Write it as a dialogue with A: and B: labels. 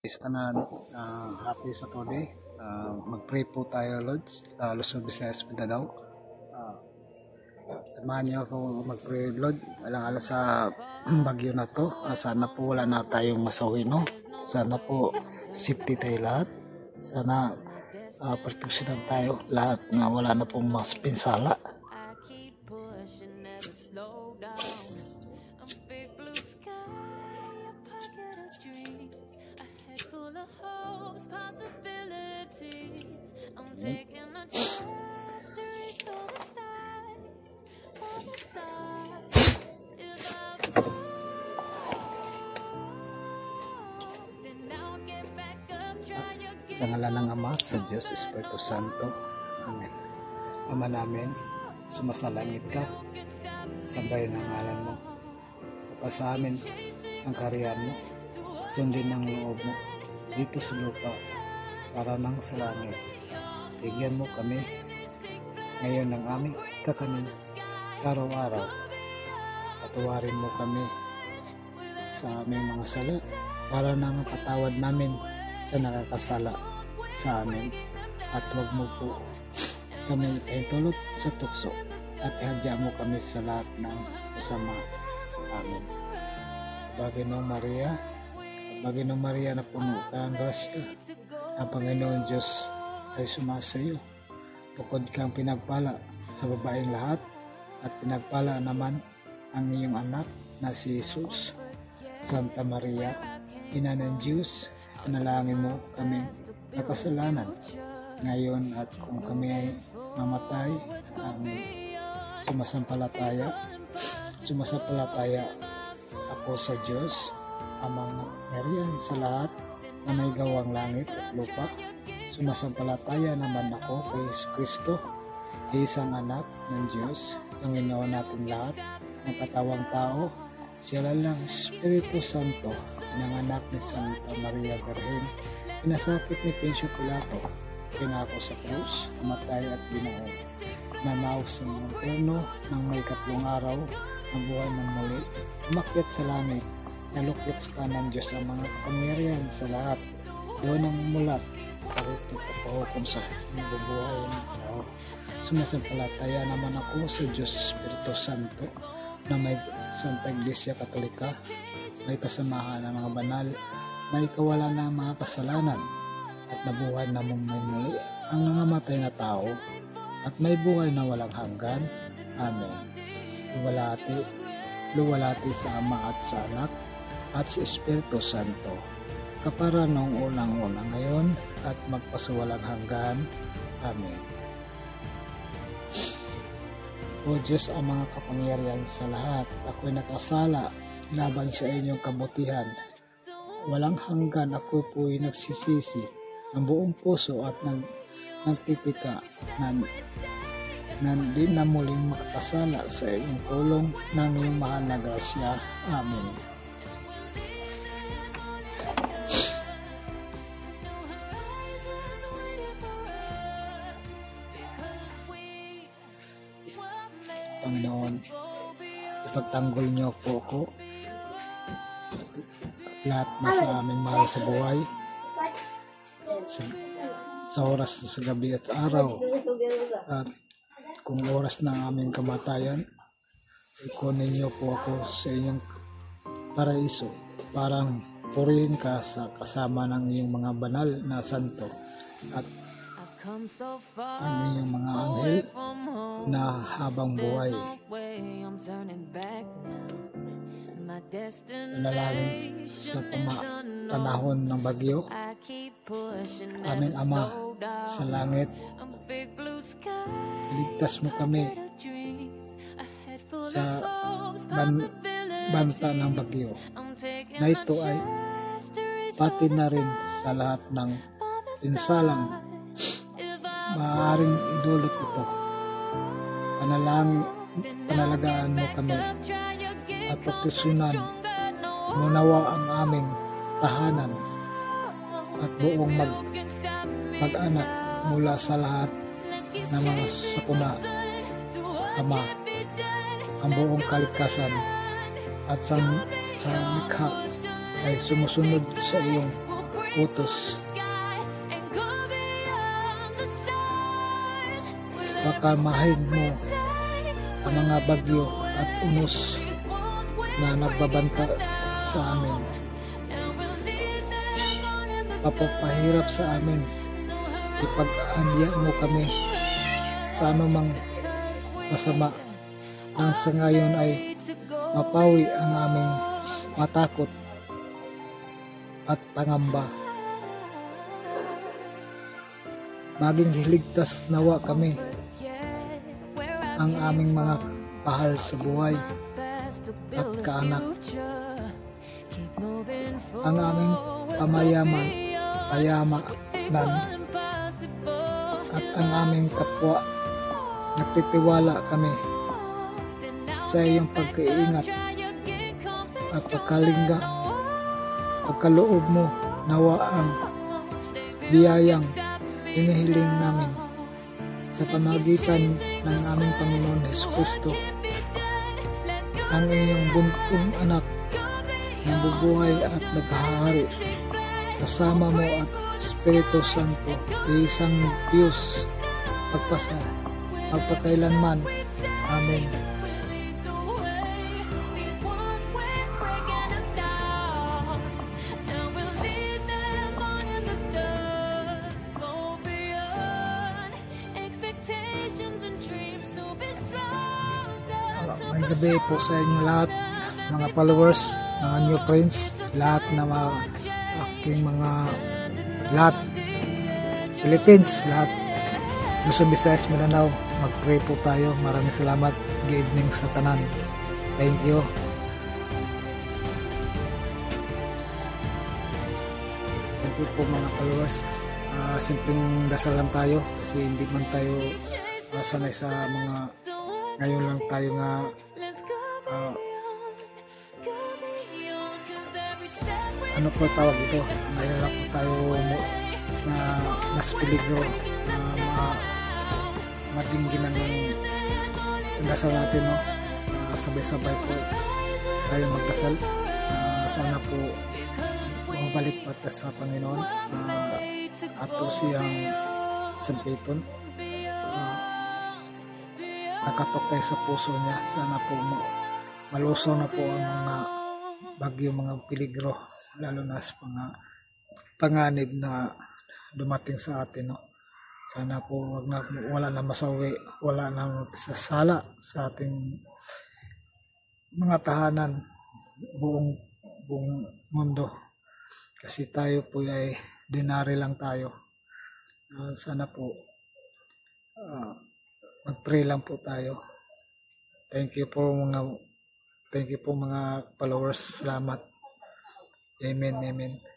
A: Tanan, happy Saturday. Mag-pray po tayo, Lord. Luzon, Visayas, Mindanao. Samahan niyo ako mag-pray, Lord. Alang-ala sa bagyo na to. Sana po wala na tayong masawi, no? Sana po safety tayo lahat. Sana protection tayo lahat na wala na pong mas pinsala. Sa ngalan ng Ama, sa Diyos, Espiritu Santo. Amen. Ama namin, sumasalangit ka, sambahin ang ngalan mo. Sa amin ang kariyan mo, sundin ang loob mo, dito sa lupa, para nang sa langit. Bigyan mo kami ngayon ng aming kakanin sa araw-araw. Patawarin mo kami sa aming mga sala, para nang patawad namin sa nakakasala sa amin, at huwag mo po kami itulot sa tukso, at ihadya mo kami sa lahat ng masama. Amen. Panginoong Maria na puno ka ng grasya, ang Panginoon Diyos ay sumasayo. Bukod kang pinagpala sa babaeng lahat, at pinagpala naman ang iyong anak na si Jesus. Santa Maria, Ina ng Diyos, panalangin mo kami nakasalanan ngayon at kung kami ay mamatay. Sumasampalataya ako sa Diyos, amang merian sa lahat na may gawang langit at lupa. Sumasampalataya naman ako kay Kristo, isang anak ng Diyos, Panginoon natin lahat, ng katawang tao, siya lang Espiritu Santo, pinanganak ni Santa Maria Virgen, pinasakit ni Poncio Pilato, pinako sa krus, namatay at binaon, nanaog sa impyerno ng may 3 araw, ang buhay ng muli, umakyat sa langit, naluklok sa kanan Diyos ang mga kapangyarihan sa lahat, doon ang mulat, parito papahukom sa nabubuhay ng tao. Sumasampalataya naman ako sa Diyos Espiritu Santo, na may Santa Iglesia Katolika, may kasamahan ng mga banal, may kawalan ng mga kasalanan, at nabuhay na mong may muli ang nangamatay na tao, at may buhay na walang hanggan. Amen. Luwalhati sa Ama at sa Anak at sa Espiritu Santo, kapara noong unang-una ngayon at magpasawalang hanggan. Amen. O Diyos, ang mga kapangyarihan sa lahat, ako'y nakasala laban sa inyong kabutihan. Walang hanggan ako po'y nagsisisi ng buong puso at nagtitika na di na muling makakasala sa inyong tulong ng iyong mahal na grasya. Amen. Panginoon, ipagtanggol niyo po ako lahat na sa aming mahal sa buhay, sa oras sa gabi at araw, at kung oras ng aming kamatayan, ikunin niyo po ako sa inyong paraiso, parang purihin ka sa kasama ng iyong mga banal na santo at ang inyong mga anghel na habang buhay. Panalangin sa panahon ng bagyo. Amin, Ama sa langit, iligtas mo kami sa banta ng bagyo, na ito ay pati na rin sa lahat ng pinsalang maaaring idulot ito. Panalagaan mo kami at proteksyonan mo nawa ang aming tahanan at buong mag-anak mula sa lahat ng mga sakuna. Ama, ang buong kalikasan at sa likha ay sumusunod sa iyong utos. Pakalmahin mo ang mga bagyo at unos na nagbabanta sa amin. Papapahirap sa amin. Ipag-andya mo kami sa anumang masama nang sa ngayon ay mapawi ang aming matakot at pangamba. Maging hiligtas nawa kami ang aming mga pahal sa buhay at kaanak. Ang aming pamayaman at ang aming kapwa, nagtitiwala kami sa iyong pag-iingat at pagkaloob mo. Nawa ang biyayang inihiling namin sa pamagitan ng aming Panginoon Jesucristo, ang iyong buntong anak na bubuhay at naghahari kasama mo at Espiritu Santo, isang Diyos magpakailanman. Amen. May gabi po sa inyo lahat, mga followers, mga new friends, lahat na mga aking mga lahat Philippines, lahat Luzon, Visayas, Mindanao, mag-pray po tayo. Maraming salamat. Good evening sa tanan. Thank you. Thank you po mga followers. Simpleng dasal lang tayo kasi hindi man tayo sanay sa mga ngayon lang tayo nga ano po tawag ito, ngayon lang po tayo na mas peligro na madingginan ng dasal natin, no? Sabay-sabay po tayo magdasal. Sana po bumabalik pa sa Panginoon ato siyang sampiton. Nakatok tayo sa puso niya. Sana po malusaw na po ang mga bagyo, mga peligro, lalo na sa mga panganib na dumating sa atin, no? Sana po wala na masawi, wala na sasala sa ating mga tahanan, buong mundo, kasi tayo po ay dinari lang tayo. Sana po mag-pray lang po tayo. Thank you po mga followers. Salamat. Amen.